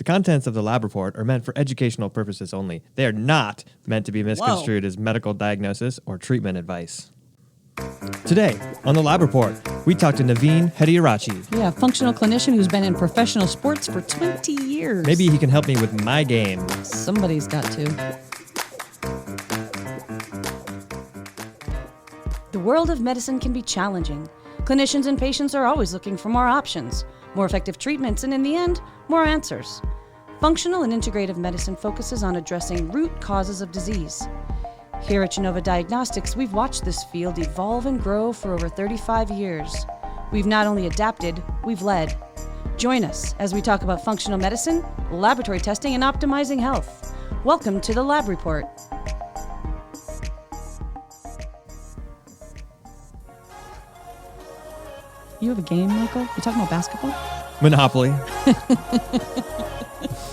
The contents of the lab report are meant for educational purposes only. They are not meant to be misconstrued as medical diagnosis or treatment advice. Today, on the lab report, we talked to Navin Hettierachchi. Yeah, functional clinician who's been in professional sports for 20 years. Maybe he can help me with my game. Somebody's got to. The world of medicine can be challenging. Clinicians and patients are always looking for more options, more effective treatments, and in the end, more answers. Functional and integrative medicine focuses on addressing root causes of disease. Here at Genova Diagnostics, we've watched this field evolve and grow for over 35 years. We've not only adapted, we've led. Join us as we talk about functional medicine, laboratory testing, and optimizing health. Welcome to the Lab Report. You have a game, Michael? You talking about basketball? Monopoly.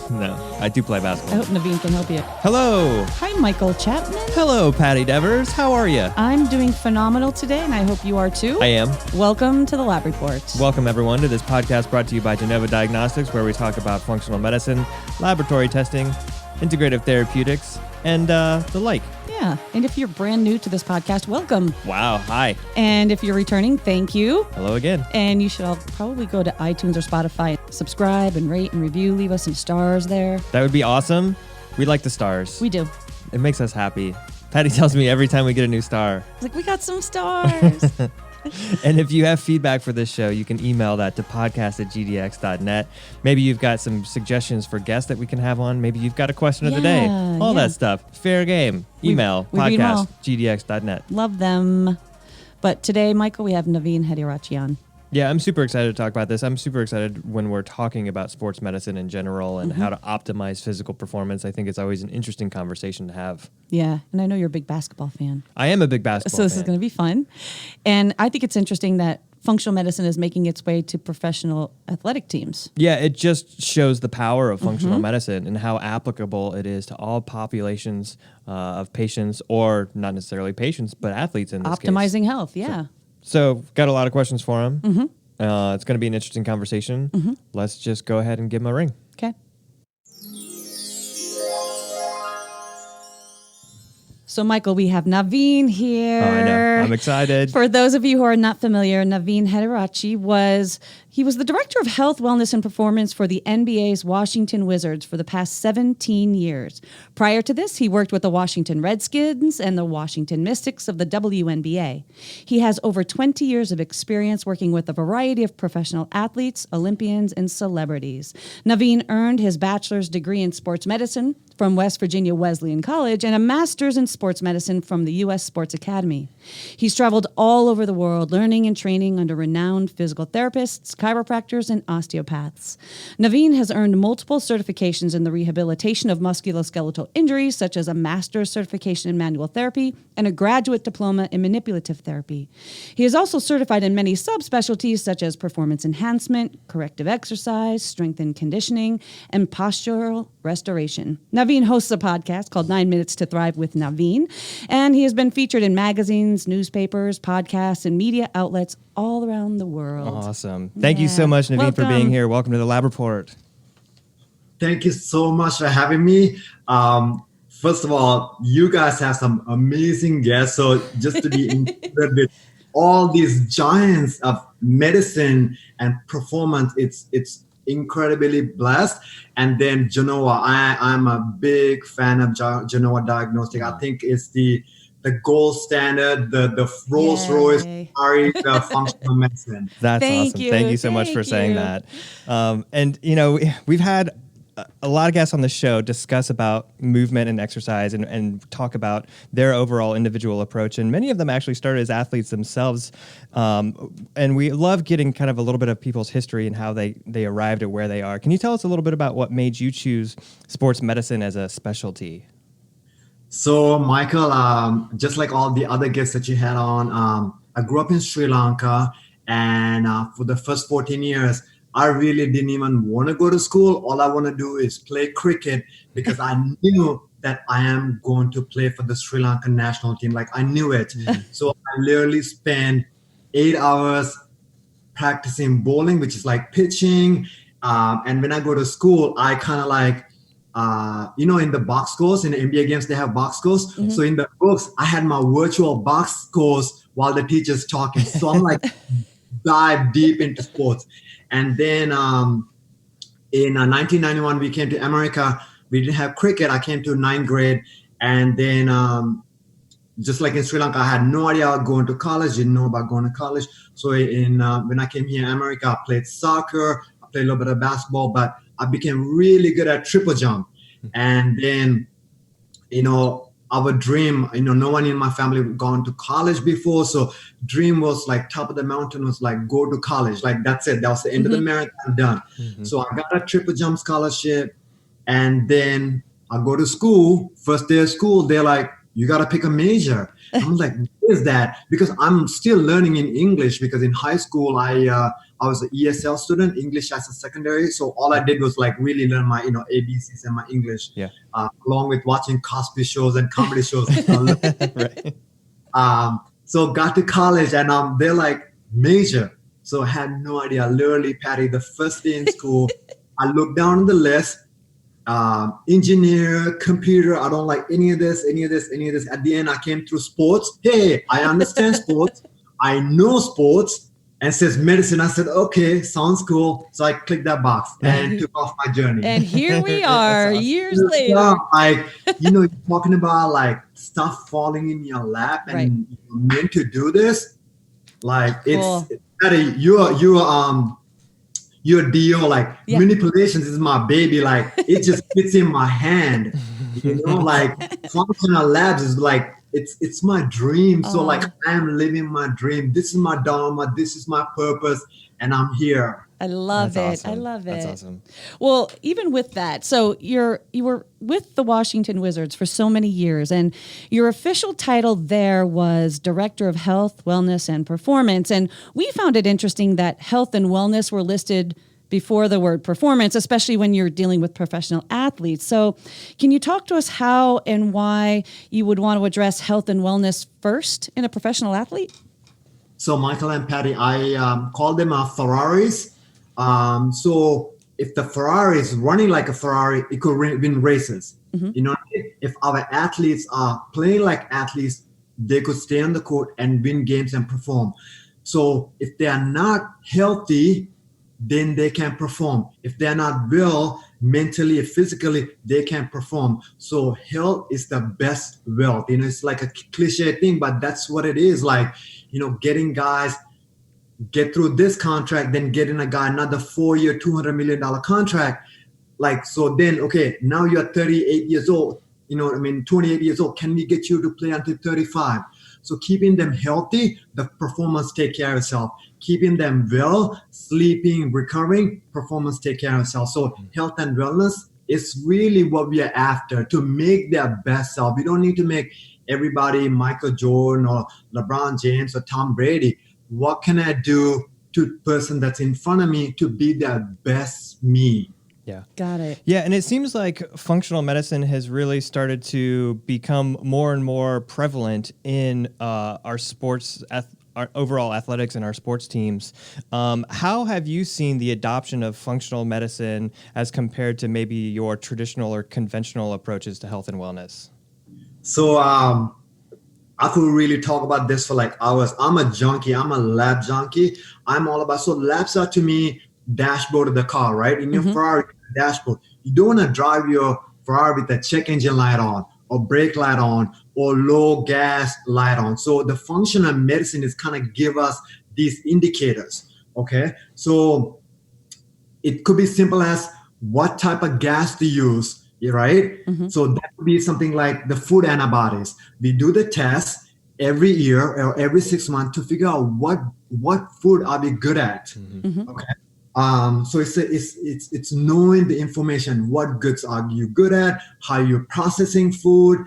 No, I do play I basketball. hope Navin can help you. Hello. Hi, Michael Chapman. Hello, Patty Devers. How are you? I'm doing phenomenal today, and I hope you are too. I am. Welcome to the Lab Report. Welcome, everyone, to this podcast brought to you by Genova Diagnostics, where we talk about functional medicine, laboratory testing, integrative therapeutics, and the like. Yeah, and if you're brand new to this podcast, welcome. Wow. Hi. And if you're returning, thank you. Hello again. And you should all probably go to iTunes or Spotify, subscribe and rate and review, leave us some stars there. That would be awesome. We like the stars. We do. It makes us happy. Patty tells me every time we get a new star. It's like, we got some stars. And if you have feedback for this show, you can email that to podcast@gdx.net. Maybe you've got some suggestions for guests that we can have on. Maybe you've got a question of the day. All that stuff. Fair game. Email we read 'em all. podcast@gdx.net. Love them. But today, Michael, we have Navin Hettierachchi on. Yeah, I'm super excited to talk about this. I'm super excited when we're talking about sports medicine in general and how to optimize physical performance. I think it's always an interesting conversation to have. Yeah, and I know you're a big basketball fan. I am a big basketball So this fan. is going to be fun. And I think it's interesting that functional medicine is making its way to professional athletic teams. Yeah, it just shows the power of functional medicine and how applicable it is to all populations of patients, or not necessarily patients, but athletes in this case. Optimizing health, yeah. So got a lot of questions for him. It's going to be an interesting conversation. Let's just go ahead and give him a ring. Okay. So, Michael, we have Navin here. Oh, I know. I'm excited. For those of you who are not familiar, Navin Hettierachchi was the director of health, wellness, and performance for the NBA's Washington Wizards for the past 17 years. Prior to this, he worked with the Washington Redskins and the Washington Mystics of the WNBA. He has over 20 years of experience working with a variety of professional athletes, Olympians, and celebrities. Navin earned his bachelor's degree in sports medicine from West Virginia Wesleyan College and a master's in sports medicine from the U.S. Sports Academy. He's traveled all over the world, learning and training under renowned physical therapists, chiropractors, and osteopaths. Navin has earned multiple certifications in the rehabilitation of musculoskeletal injuries, such as a master's certification in manual therapy and a graduate diploma in manipulative therapy. He is also certified in many subspecialties, such as performance enhancement, corrective exercise, strength and conditioning, and postural restoration. Navin hosts a podcast called 9 Minutes to Thrive with Navin, and he has been featured in magazines, newspapers, podcasts, and media outlets all around the world. Awesome. Thank you so much, Navin, for being here. Welcome to the Lab Report. Thank you so much for having me. First of all, you guys have some amazing guests. So just to be included with all these giants of medicine and performance, it's incredibly blessed. And then Genova, I'm a big fan of Genova Diagnostic. I think it's the gold standard, the Rolls Royce Ferrari of functional medicine. That's awesome. Thank you so much for saying that. And we've had a lot of guests on the show discuss about movement and exercise and talk about their overall individual approach. And many of them actually started as athletes themselves. And we love getting kind of a little bit of people's history and how they arrived at where they are. Can you tell us a little bit about what made you choose sports medicine as a specialty? So, Michael, just like all the other guests that you had on, I grew up in Sri Lanka. And for the first 14 years, I really didn't even want to go to school. All I want to do is play cricket because I knew that I am going to play for the Sri Lankan national team. Like, I knew it. So I literally spent 8 hours practicing bowling, which is like pitching, And when I go to school, I kind of like, in the box scores, in the NBA games, they have box scores. Mm-hmm. So in the books, I had my virtual box scores while the teacher's talking. So I'm like, dive deep into sports. And then in 1991, we came to America. We didn't have cricket. I came to ninth grade. And then just like in Sri Lanka, I had no idea about going to college, didn't know about going to college. So when I came here in America, I played soccer, I played a little bit of basketball, but I became really good at triple jump. And then, our dream, no one in my family had gone to college before. So dream was like top of the mountain was like, go to college. Like that's it. That was the end of the marathon done. So I got a triple jump scholarship. And then I go to school, first day of school, they're like, you got to pick a major. I'm like, what is that? Because I'm still learning in English because in high school, I was an ESL student, English as a secondary. So all I did was like really learn my, ABCs and my English, along with watching Cosby shows and comedy shows. Right. So got to college and they're like, major. So I had no idea. Literally, Patty, the first day in school, I looked down on the list. Engineer, computer, I don't like any of this. At the end, I came through sports. Hey, I understand sports. I know sports. And says medicine. I said, okay, sounds cool. So I clicked that box and took off my journey. And here we are, awesome. years later. Like, you're talking about like stuff falling in your lap and you're meant to do this. Like Cool. it's Patty, you're Dio, like manipulations is my baby. Like it just fits in my hand. Like functional labs is like it's my dream. So like I'm living my dream. This is my dharma. This is my purpose, and I'm here. I love That's it. I awesome. love it. That's awesome. Well, even with that, so you were with the Washington Wizards for so many years, and your official title there was Director of Health, Wellness, and Performance. And we found it interesting that health and wellness were listed before the word performance, especially when you're dealing with professional athletes. So can you talk to us how and why you would want to address health and wellness first in a professional athlete? So Michael and Patty, I call them Ferraris. So if the Ferrari is running like a Ferrari, it could win races. If our athletes are playing like athletes, they could stay on the court and win games and perform. So if they are not healthy, then they can perform. If they're not well, mentally, physically, they can perform. So health is the best wealth. It's like a cliche thing, but that's what it is. Like, getting guys get through this contract, then getting a guy another 4-year, $200 million contract. Like, so then, okay, now you're 38 years old, 28 years old. Can we get you to play until 35? So keeping them healthy, the performance take care of itself. Keeping them well, sleeping, recovering, performance take care of itself. So health and wellness is really what we are after, to make their best self. We don't need to make everybody Michael Jordan or LeBron James or Tom Brady. What can I do to the person that's in front of me to be their best me? Yeah. Got it. Yeah, and it seems like functional medicine has really started to become more and more prevalent in our sports, our overall athletics and our sports teams. How have you seen the adoption of functional medicine as compared to maybe your traditional or conventional approaches to health and wellness? So I could really talk about this for like hours. I'm a junkie. I'm a lab junkie. I'm all about, so labs are to me dashboard of the car, right? In your Ferrari dashboard, you don't want to drive your Ferrari with a check engine light on or brake light on or low gas light on. So the functional medicine is kind of give us these indicators. Okay. So it could be simple as what type of gas to use, right? So that would be something like the food antibodies. We do the test every year or every 6 months to figure out what food are we good at. Okay. So it's knowing the information, what goods are you good at, how you're processing food.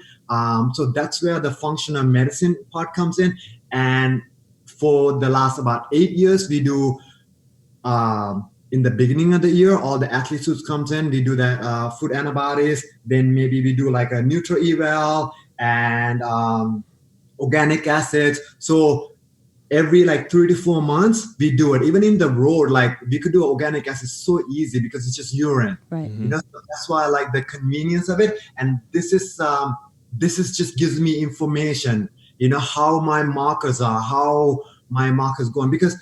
So that's where the functional medicine part comes in. And for the last about 8 years, we do in the beginning of the year, all the athletes who comes in, we do the food antibodies. Then maybe we do like a neutral eval and organic acids. So every like 3 to 4 months we do it. Even in the road, like we could do organic acid so easy because it's just urine. Right. You know, so that's why I like the convenience of it. And this is just gives me information, you know, how my markers are, how my markers going. Because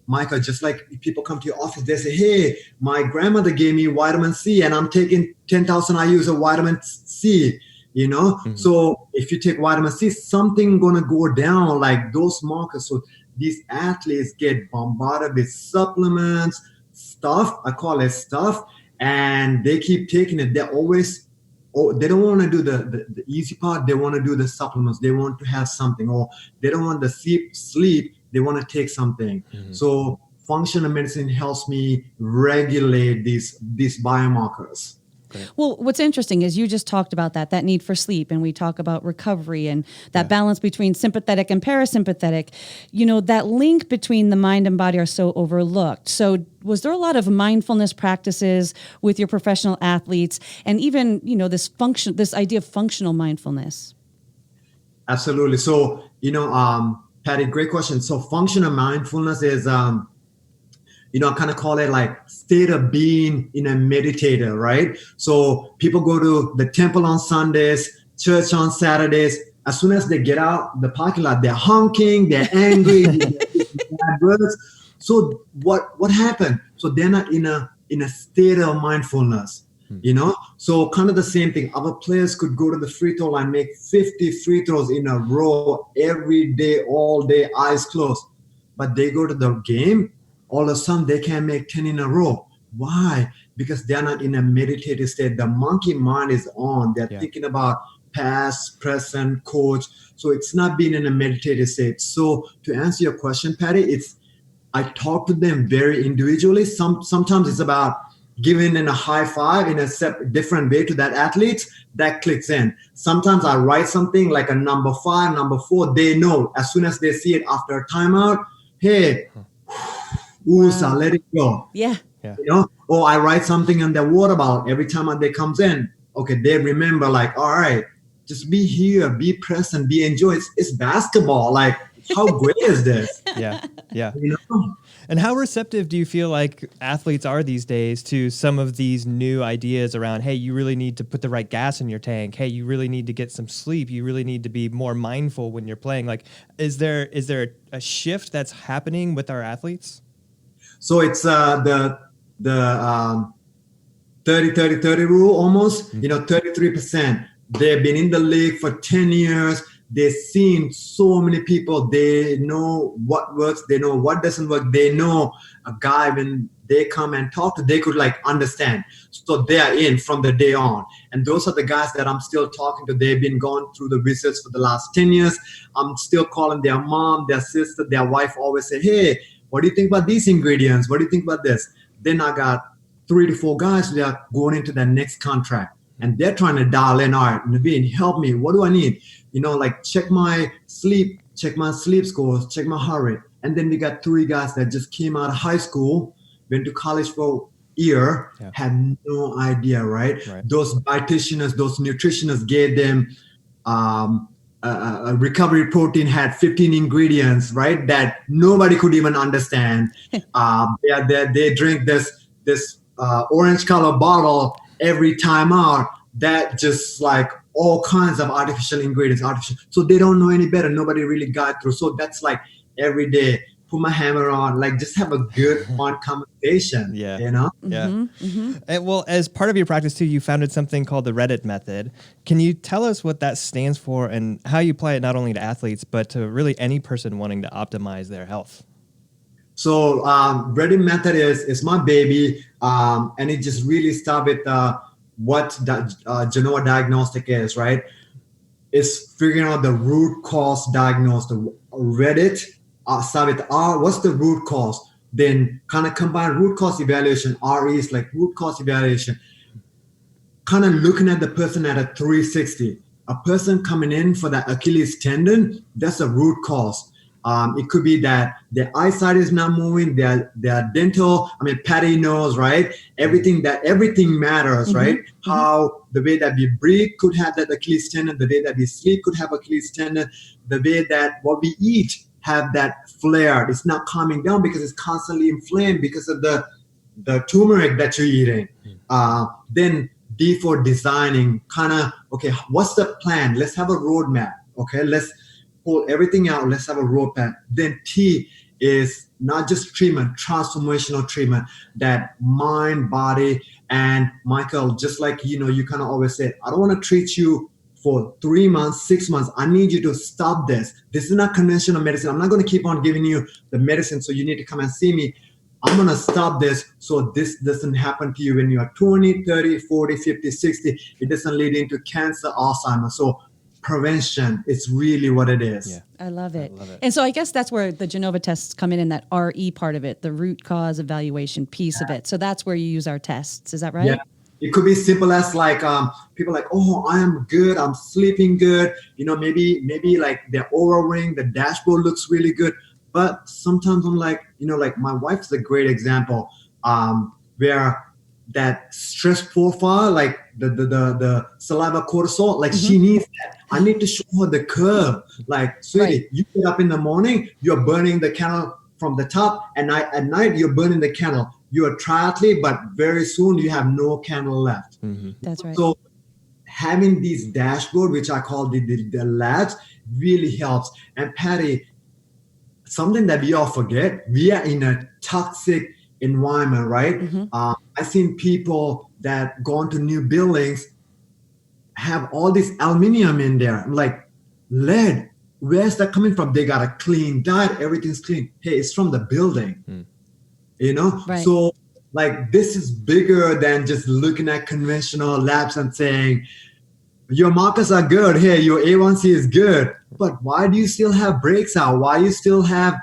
Micah, just like people come to your office, they say, hey, my grandmother gave me vitamin C and I'm taking 10,000 IUs of vitamin C, you know? So if you take vitamin C, something going to go down, like those markers. So these athletes get bombarded with supplements, stuff, I call it stuff, and they keep taking it. They're always, they don't want to do the easy part. They want to do the supplements. They want to have something, or they don't want the sleep. They want to take something. So functional medicine helps me regulate these biomarkers. Well, what's interesting is you just talked about that need for sleep, and we talk about recovery and that balance between sympathetic and parasympathetic. You know, that link between the mind and body are so overlooked. So was there a lot of mindfulness practices with your professional athletes, and even, you know, this idea of functional mindfulness? Absolutely. So, you know, Patty, great question. So functional mindfulness is, you know, I kind of call it like state of being in a meditator, right? So people go to the temple on Sundays, church on Saturdays. As soon as they get out the parking lot, they're honking, they're angry, they're bad words. So what happened? So they're not in a state of mindfulness, you know? So kind of the same thing. Our players could go to the free throw line, make 50 free throws in a row every day, all day, eyes closed. But they go to the game, all of a sudden they can make 10 in a row. Why? Because they're not in a meditative state. The monkey mind is on. They're thinking about past, present, coach. So it's not being in a meditative state. So to answer your question, Patty, I talk to them very individually. Sometimes it's about giving in a high five in a different way to that athlete that clicks in. Sometimes I write something like a number 5, number 4. They know as soon as they see it after a timeout, hey, Usa, let it go. Yeah. You know, or I write something in their water bottle every time they comes in. Okay, they remember, like, all right, just be here, be present, be enjoy. It's basketball. Like, how great is this? Yeah. You know? And how receptive do you feel like athletes are these days to some of these new ideas around, hey, you really need to put the right gas in your tank. Hey, you really need to get some sleep. You really need to be more mindful when you're playing. Like, is there a shift that's happening with our athletes? So it's the 30-30-30 rule almost. You know, 33%. They've been in the league for 10 years. They've seen so many people. They know what works. They know what doesn't work. They know a guy, when they come and talk to, they could like understand. So they are in from the day on. And those are the guys that I'm still talking to. They've been gone through the Wizards for the last 10 years. I'm still calling their mom, their sister, their wife always say, hey, what do you think about these ingredients? What do you think about this? Then I got 3 to 4 guys that are going into their next contract. And they're trying to dial in, all right, Navin, help me. What do I need? You know, like check my sleep scores, check my heart rate. And then we got 3 guys that just came out of high school, went to college for a year, had no idea, right? Those dietitians, those nutritionists gave them a recovery protein had 15 ingredients, right? That nobody could even understand. They drink this orange color bottle every time out. That just like all kinds of artificial ingredients, so they don't know any better. Nobody really got through. So that's like every day, put my hammer on, like just have a good fun conversation. You know? And well, as part of your practice too, you founded something called the Reddit method. Can you tell us what that stands for and how you apply it not only to athletes but to really any person wanting to optimize their health? So Reddit method is my baby, and it just really started with what Genoa diagnostic is, right? It's figuring out the root cause diagnosis. Reddit start with what's the root cause? Then kind of combine root cause evaluation. RE is like root cause evaluation. Kind of looking at the person at a 360. A person coming in for that Achilles tendon, that's a root cause. It could be that their eyesight is not moving, their dental, I mean, Patty knows, right? Everything matters, right? How the way that we breathe could have that Achilles tendon, the way that we sleep could have Achilles tendon, the way that what we eat have that flare. It's not calming down because it's constantly inflamed because of the turmeric that you're eating. Then D for designing, kind of, okay, what's the plan? Let's have a roadmap. Okay, let's pull everything out. Let's have a roadmap. Then T is not just treatment, transformational treatment, that mind, body, and Michael, just like, you kind of always say, I don't want to treat you for 3 months, 6 months. I need you to stop this. This is not conventional medicine. I'm not going to keep on giving you the medicine, so you need to come and see me. I'm going to stop this so this doesn't happen to you when you are 20, 30, 40, 50, 60. It doesn't lead into cancer, Alzheimer's. So prevention is really what it is. Yeah. I love it. And so I guess that's where the Genova tests come in that RE part of it, the root cause evaluation piece of it. So that's where you use our tests. Is that right? Yeah. It could be simple as like people like, oh, I am good. I'm sleeping good. Maybe like their Oura ring, the dashboard looks really good. But sometimes I'm like, like my wife's a great example where that stress profile, like the saliva cortisol, like she needs that. I need to show her the curve. Like, sweetie, you get up in the morning, you're burning the candle from the top, and at night you're burning the candle. You're a triathlete, but very soon you have no candle left. Mm-hmm. That's right. So having these dashboard, which I call the labs, really helps. And Patty, something that we all forget, we are in a toxic environment, right? I've seen people that go into new buildings have all this aluminum in there. I'm like, lead, where's that coming from? They got a clean diet, everything's clean. Hey, it's from the building, Right. So like this is bigger than just looking at conventional labs and saying, your markers are good. Hey, your A1C is good. But why do you still have breaks out? Why you still have,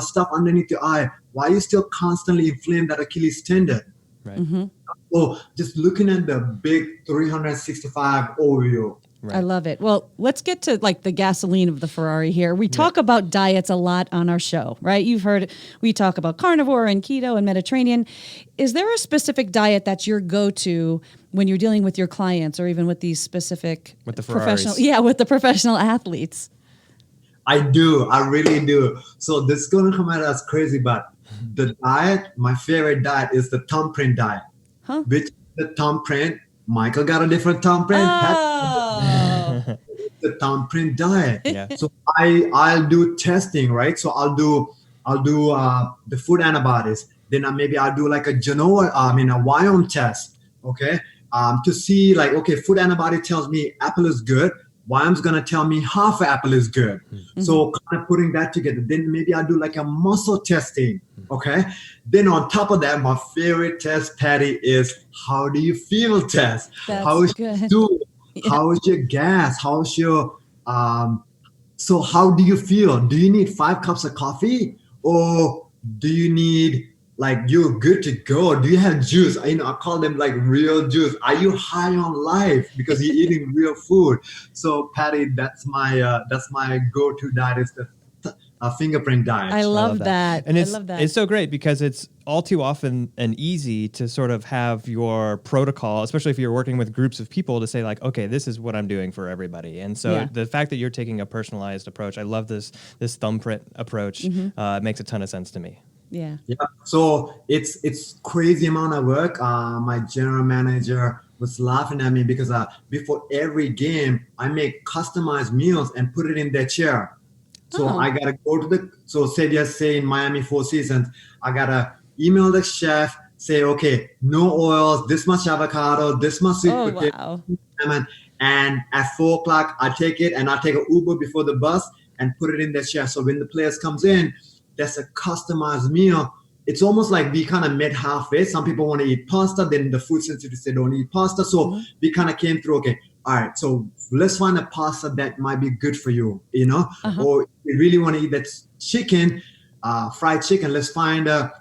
stuff underneath your eye? Why you still constantly inflame that Achilles tendon? Right. So just looking at the big 365 overview. Right. I love it. Well, let's get to like the gasoline of the Ferrari here. We talk about diets a lot on our show, right? You've heard we talk about carnivore and keto and Mediterranean. Is there a specific diet that's your go-to when you're dealing with your clients or even with these specific With the professional? Ferraris. Yeah, with the professional athletes. I do. I really do. So this is going to come out as crazy, but the diet, my favorite diet is the thumbprint diet. Huh? Which the thumbprint, Michael got a different thumbprint. Oh. The thumbprint diet. Yeah. So I'll do testing, right? So I'll do the food antibodies. Then maybe I'll do like a Wyome test, okay? To see like, okay, food antibody tells me apple is good. Wyome's gonna tell me half an apple is good. So kind of putting that together. Then maybe I'll do like a muscle testing, okay? Then on top of that, my favorite test, Patty, is how do you feel test. That's How is good. your stool? How is your gas? How's your so how do you feel? Do you need 5 cups of coffee, or do you need like you're good to go? Do you have juice? I call them like real juice. Are you high on life because you're eating real food? So Patty, that's my go-to diet is the fingerprint diet. I love that. And I love that. It's so great because it's all too often and easy to sort of have your protocol, especially if you're working with groups of people, to say like, okay, this is what I'm doing for everybody. And so the fact that you're taking a personalized approach, I love this thumbprint approach. It makes a ton of sense to me. Yeah. So it's crazy amount of work. My general manager was laughing at me because before every game, I make customized meals and put it in their chair. So I gotta go to say in Miami Four Seasons, I gotta email the chef, say, okay, no oils, this much avocado, this much sweet potato, lemon, and at 4:00 I take it and I take an Uber before the bus and put it in their chair. So when the players comes in, that's a customized meal. It's almost like we kind of met halfway. Some people want to eat pasta, then the food sensitivity say don't eat pasta. So we kind of came through, okay, all right, so let's find a pasta that might be good for you, or you really want to eat that chicken, fried chicken. Let's find a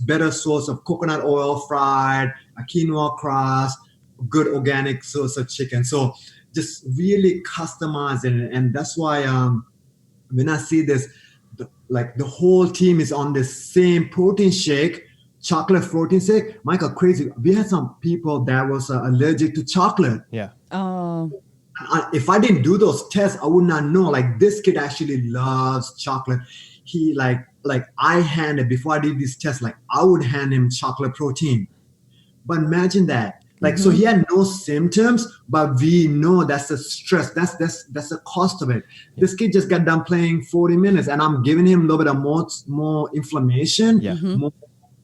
better source of coconut oil fried, a quinoa crust, good organic source of chicken. So just really customize it. And that's why when I see this, the whole team is on the same protein shake, chocolate protein shake. Michael, crazy. We had some people that was allergic to chocolate. Yeah. Oh. if I didn't do those tests, I would not know. Like this kid actually loves chocolate. He like I handed before I did this test, like I would hand him chocolate protein. But imagine that. Like so he had no symptoms, but we know that's the stress. That's the cost of it. This kid just got done playing 40 minutes and I'm giving him a little bit of more inflammation,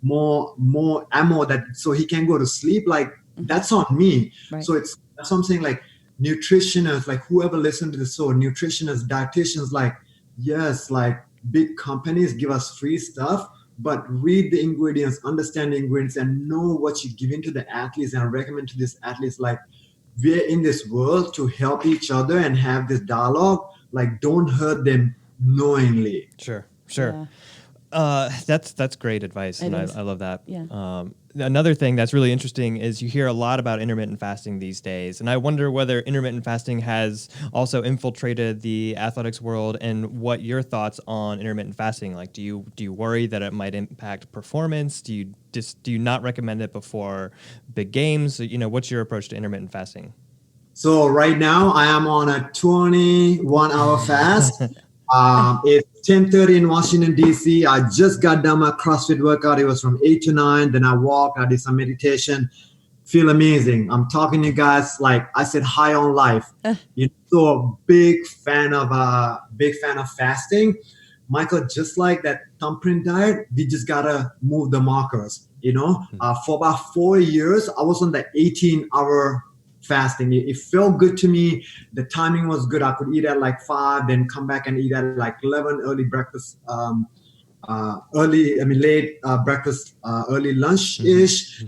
more ammo that so he can go to sleep. Like that's on me. Right. So that's what I'm saying. Like nutritionists, like whoever listened to this, so nutritionists, dietitians, like yes, like big companies give us free stuff, but read the ingredients, understand the ingredients, and know what you're giving to the athletes and recommend to these athletes. Like we're in this world to help each other and have this dialogue. Like don't hurt them knowingly. Sure. Yeah. That's great advice, and I love that. Yeah. Another thing that's really interesting is you hear a lot about intermittent fasting these days, and I wonder whether intermittent fasting has also infiltrated the athletics world, and what your thoughts on intermittent fasting. Like, do you worry that it might impact performance? Do you not recommend it before big games? What's your approach to intermittent fasting? So right now I am on a 21-hour fast. It's 10:30 in Washington, D.C. I just got done my CrossFit workout. It was from 8 to 9. Then I walked. I did some meditation. Feel amazing. I'm talking to you guys like I said, high on life. So big fan of fasting. Michael, just like that thumbprint diet, we just gotta move the markers. For about 4 years, I was on the 18-hour fasting. It felt good to me. The timing was good. I could eat at like 5, then come back and eat at like 11, early breakfast, late breakfast, early lunch-ish.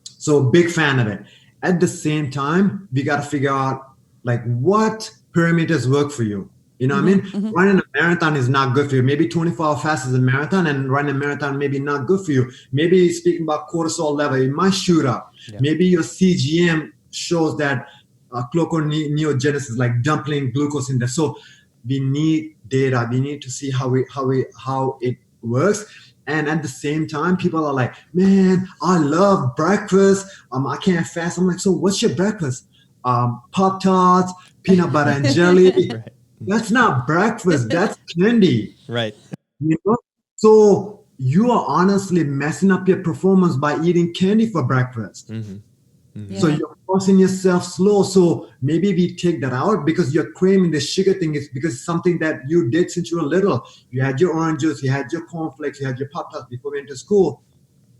So big fan of it. At the same time, we got to figure out like what parameters work for you. You know what I mean? Running a marathon is not good for you. Maybe 24-hour fast is a marathon, and running a marathon maybe not good for you. Maybe speaking about cortisol level, it might shoot up. Yeah. Maybe your CGM shows that gluconeogenesis, like dumping glucose in there. So we need data. We need to see how it works. And at the same time, people are like, man, I love breakfast. I can't fast. I'm like, so what's your breakfast? Pop-Tarts, peanut butter and jelly. Right. That's not breakfast. That's candy. Right. So you are honestly messing up your performance by eating candy for breakfast. Yeah. So you're forcing yourself slow. So maybe we take that out because you're craving the sugar thing. Is because it's something that you did since you were little. You had your orange juice, you had your cornflakes, you had your Pop-Tarts before you went to school.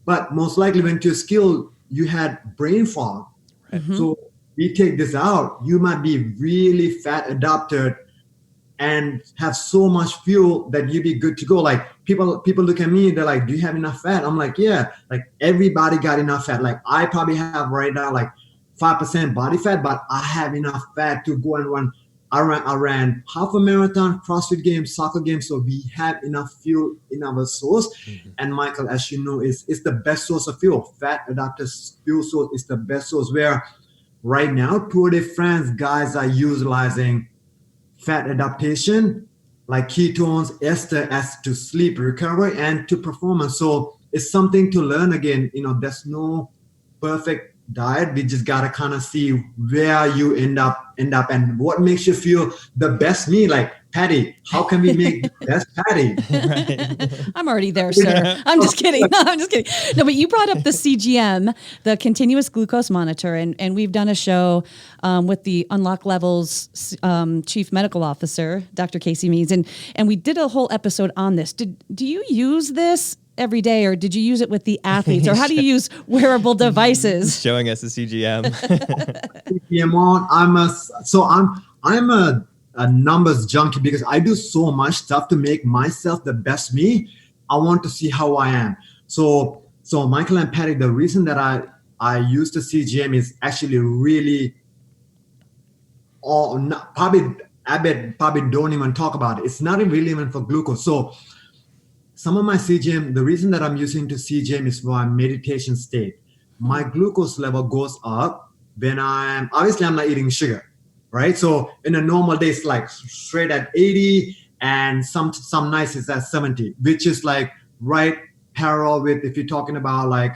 But most likely when to school, you had brain fog. Right. So we take this out. You might be really fat adapted and have so much fuel that you'd be good to go. Like people look at me, they're like, do you have enough fat? I'm like, yeah, like everybody got enough fat. Like I probably have right now like 5% body fat, but I have enough fat to go and run. I ran half a marathon, CrossFit games, soccer games. So we have enough fuel in our source. And Michael, as you know, is the best source of fuel. Fat adapted fuel source is the best source, where right now, Tour de France guys are utilizing fat adaptation like ketones, ester as to sleep recovery and to performance. So it's something to learn again. There's no perfect diet. We just gotta kind of see where you end up and what makes you feel the best. Me, like Patty, how can we make the best Patty? Right. I'm already there, sir. I'm just kidding. No, I'm just kidding. No, but you brought up the CGM, the continuous glucose monitor, and we've done a show with the Unlock Levels chief medical officer, Dr. Casey Meads, and we did a whole episode on this. Do you use this every day, or did you use it with the athletes, or how do you use wearable devices? Showing us the CGM. CGM on. I'm a numbers junkie because I do so much stuff to make myself the best me. I want to see how I am. So Michael and Patty, the reason that I use the CGM is actually really, probably don't even talk about it. It's not really even for glucose. So some of my CGM, the reason that I'm using the CGM is for my meditation state. My glucose level goes up when I'm not eating sugar, right? So in a normal day, it's like straight at 80, and some nights it's at 70, which is like right parallel with if you're talking about like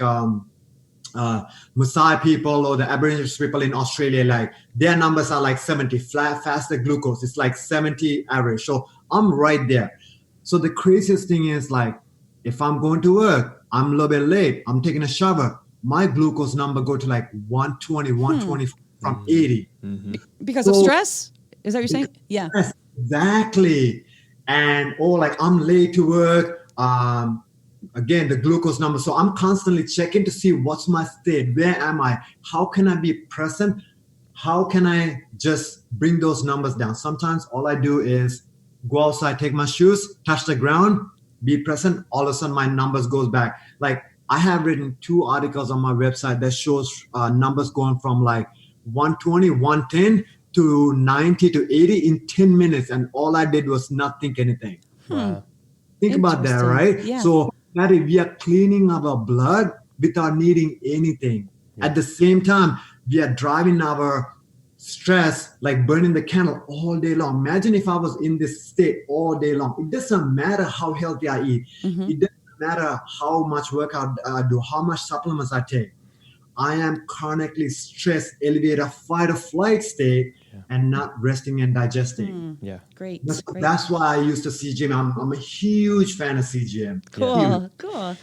Maasai people or the Aboriginal people in Australia, like their numbers are like 70 flat faster glucose. It's like 70 average. So I'm right there. So the craziest thing is like, if I'm going to work, I'm a little bit late, I'm taking a shower, my glucose number go to like 120, 120 from 80. Because of So stress? Is that what you're saying? Yeah. yes, exactly. And or like I'm late to work. Again, the glucose number. So I'm constantly checking to see what's my state. Where am I? How can I be present? How can I just bring those numbers down? Sometimes all I do is go outside, take my shoes, touch the ground, be present. All of a sudden, my numbers goes back. Like I have written 2 articles on my website that shows numbers going from like 120, 110 to 90 to 80 in 10 minutes. And all I did was not think anything. Wow. Think about that, Interesting. right? Yeah. So that we are cleaning our blood without needing anything. Yeah. At the same time, we are driving our stress, like burning the candle all day long. Imagine if I was in this state all day long. It doesn't matter how healthy I eat. It doesn't matter how much workout I do, how much supplements I take. I am chronically stressed, elevated, fight or flight state, and not resting and digesting. Yeah. Great. Great. That's why I used to CGM. I'm a huge fan of CGM. Cool. Cool.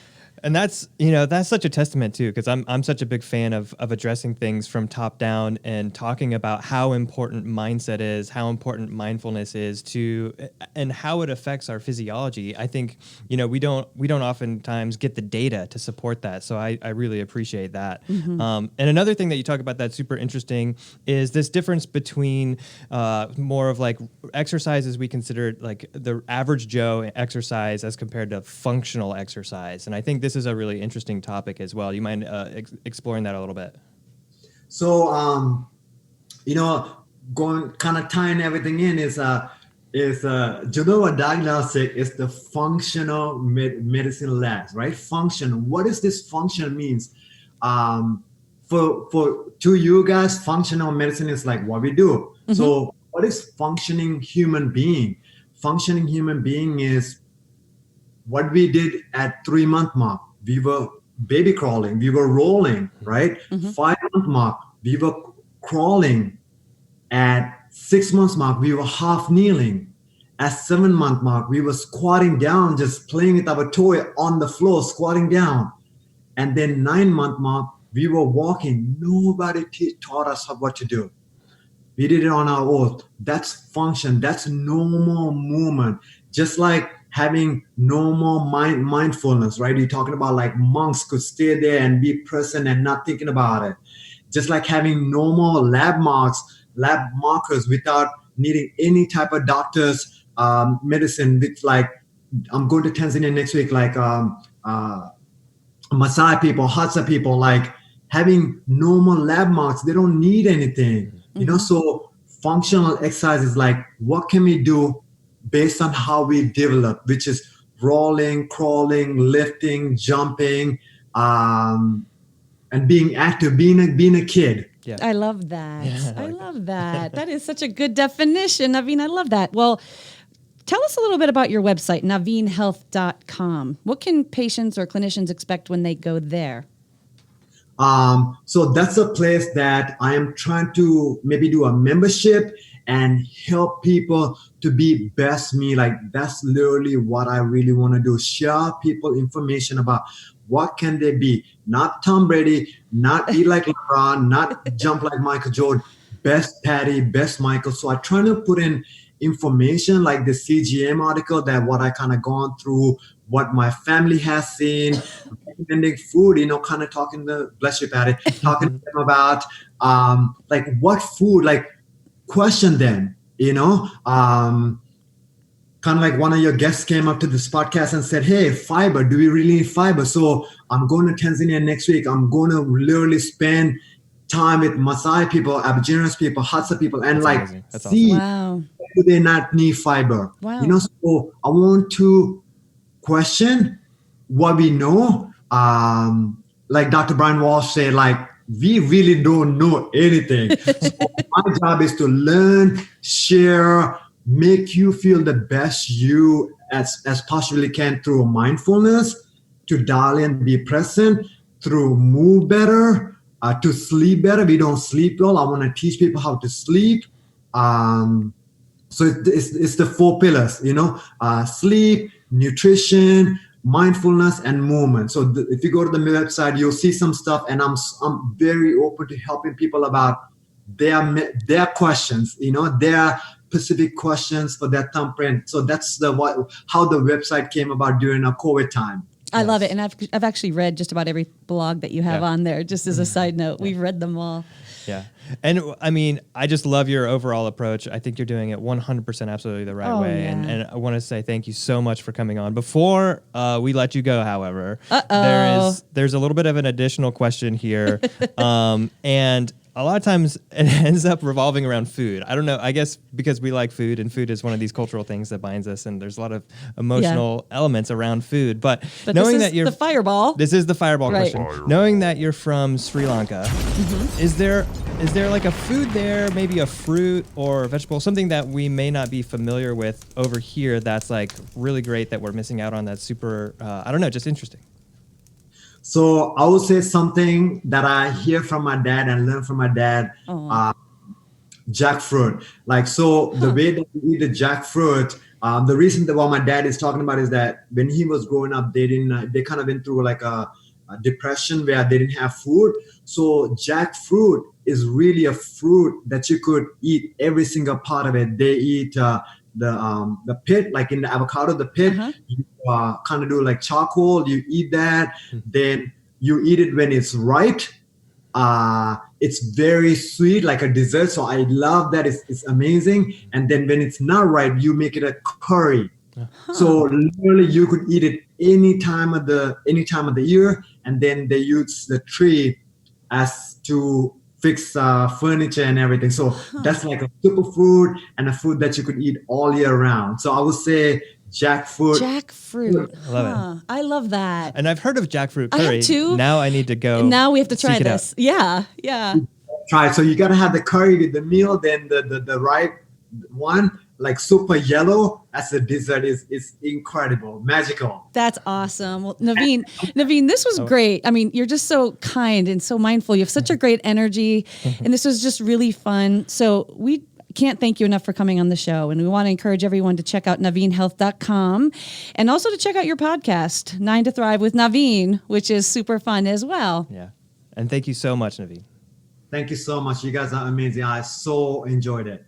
And that's, you know, that's such a testament too, because I'm such a big fan of addressing things from top down and talking about how important mindset is, how important mindfulness is to, and how it affects our physiology. I think, you know, we don't oftentimes get the data to support that. So I really appreciate that. And another thing that you talk about that's super interesting is this difference between more of like exercises we consider like the average Joe exercise as compared to functional exercise. And I think this is a really interesting topic as well. You mind exploring that a little bit? So, you know, going kind of tying everything in is Genova diagnostic is the functional medicine labs, right? Function. What does this function means? For to you guys, functional medicine is like what we do. So, what is functioning human being? Functioning human being is what we did at 3-month mark. We were baby crawling, we were rolling, right? 5-month mark, we were crawling. At 6 months mark, we were half kneeling. At 7-month mark, we were squatting down, just playing with our toy on the floor, squatting down. And then 9-month mark, we were walking. Nobody taught us what to do. We did it on our own. That's function. That's normal movement. Just like having normal mindfulness, right? You're talking about like monks could stay there and be present and not thinking about it. Just like having normal lab markers without needing any type of doctor's medicine. With like, I'm going to Tanzania next week, like Maasai people, Hadza people, like having normal lab marks. They don't need anything, you know. So functional exercise is like, what can we do based on how we develop, which is rolling, crawling, lifting, jumping, and being active, being a kid. Yeah. I love that. I love that. That is such a good definition. Navin, I love that. Well, tell us a little bit about your website, navinhealth.com. What can patients or clinicians expect when they go there? So that's a place that I am trying to maybe do a membership and help people to be best me. Like that's literally what I really want to do. Share people information about what can they be. Not Tom Brady, not eat like LeBron, not jump like Michael Jordan. Best Patty, best Michael. So I try to put in information like the CGM article, that what I kind of gone through, what my family has seen, recommending food, you know, kind of talking to, bless you, Patty, talking to them about like what food, like question them, you know, kind of like one of your guests came up to this podcast and said, hey, fiber, do we really need fiber? So I'm going to Tanzania next week. I'm going to literally spend time with Maasai people, Aboriginal people, Hadza people, and That's like That's see Wow. do they not need fiber? Wow. You know, so I want to question what we know. Like Dr. Brian Walsh said, like, we really don't know anything. So my job is to learn, share, make you feel the best you as possibly can through mindfulness, to dial in, be present, through move better, to sleep better. We don't sleep well. I want to teach people how to sleep. So it's the four pillars, sleep, nutrition, mindfulness, and movement. So if you go to the website, you'll see some stuff, and I'm very open to helping people about their questions, their specific questions for their thumbprint. So that's how the website came about during a COVID time. I love it, and I've actually read just about every blog that you have on there. Just as a side note, we've read them all. Yeah. And I mean, I just love your overall approach. I think you're doing it 100% absolutely the right way. Yeah. And I want to say thank you so much for coming on. Before we let you go, however, there's a little bit of an additional question here. And a lot of times it ends up revolving around food. I don't know. I guess because we like food, and food is one of these cultural things that binds us, and there's a lot of emotional elements around food. But knowing that you're the fireball. This is the fireball Right. question. Knowing that you're from Sri Lanka, is there like a food there, maybe a fruit or a vegetable, something that we may not be familiar with over here that's like really great that we're missing out on, that's super, I don't know, just interesting? So I would say something that I hear from my dad and learn from my dad, jackfruit. The way that we eat the jackfruit, the reason that what my dad is talking about is that when he was growing up, they kind of went through like a depression where they didn't have food. So jackfruit is really a fruit that you could eat every single part of it. They eat the pit, like in the avocado, the pit. You kind of do like charcoal. You eat that, then you eat it when it's ripe. It's very sweet, like a dessert. So I love that. It's amazing. And then when it's not ripe, you make it a curry. So literally, you could eat it any time of the year. And then they use the tree as to fix furniture and everything. So that's like a superfood and a food that you could eat all year round. So I would say jackfruit. Jackfruit. I love it. I love that. And I've heard of jackfruit I curry. have too. Now I need to go. Now we have to try seek it this. out. Yeah. Try. So you gotta have the curry with the meal, then the ripe one, like super yellow, as a dessert is incredible, magical. That's awesome. Well, Navin, this was great. I mean, you're just so kind and so mindful. You have such a great energy, and this was just really fun. So we can't thank you enough for coming on the show, and we want to encourage everyone to check out navinhealth.com and also to check out your podcast, 9 to Thrive with Navin, which is super fun as well. Yeah. And thank you so much, Navin. Thank you so much. You guys are amazing. I so enjoyed it.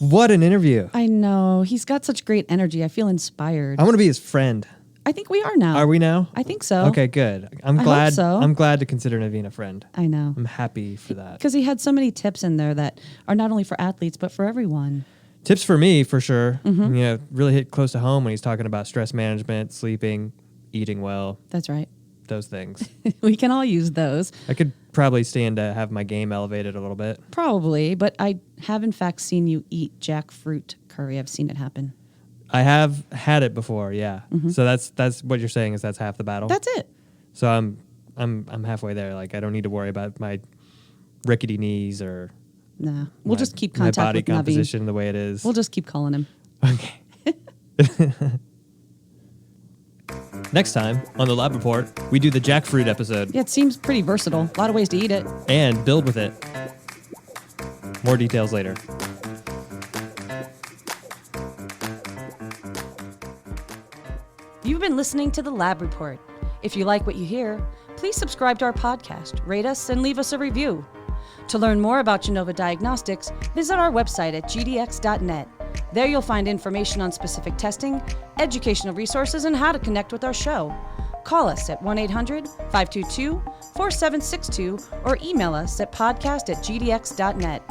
What an interview. I know. He's got such great energy. I feel inspired. I want to be his friend. I think we are now. Are we now? I think so. Okay, good. I'm I glad. hope so. I'm glad to consider Navin a friend. I know. I'm happy for that. Because he had so many tips in there that are not only for athletes, but for everyone. Tips for me, for sure. Really hit close to home when he's talking about stress management, sleeping, eating well, That's right. those things. We can all use those. I could probably stand to have my game elevated a little bit. Probably, but I have in fact seen you eat jackfruit curry. I've seen it happen. I have had it before, yeah. So that's what you're saying, is that's half the battle. That's it. So I'm halfway there. Like, I don't need to worry about my rickety knees or Nah. We'll just keep my contact body with Navin. composition the way it is. We'll just keep calling him. Okay. Next time on the Lab Report, we do the jackfruit episode Yeah, it seems pretty versatile. A lot of ways to eat it. and build with it. More details later. You've been listening to the Lab Report. If you like what you hear, please subscribe to our podcast, rate us, and leave us a review. To learn more about Genova Diagnostics, visit our website at gdx.net. There you'll find information on specific testing, educational resources, and how to connect with our show. Call us at 1-800-522-4762 or email us at podcast@gdx.net.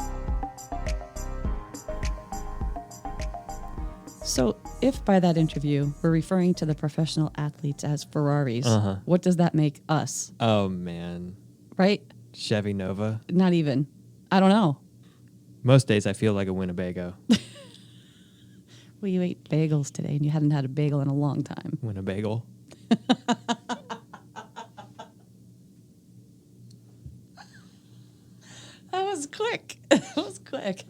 So, if by that interview we're referring to the professional athletes as Ferraris, what does that make us? Oh, man. Right? Chevy Nova. Not even. I don't know. Most days I feel like a Winnebago. Well, you ate bagels today and you hadn't had a bagel in a long time. Winnebago. That was quick. That was quick.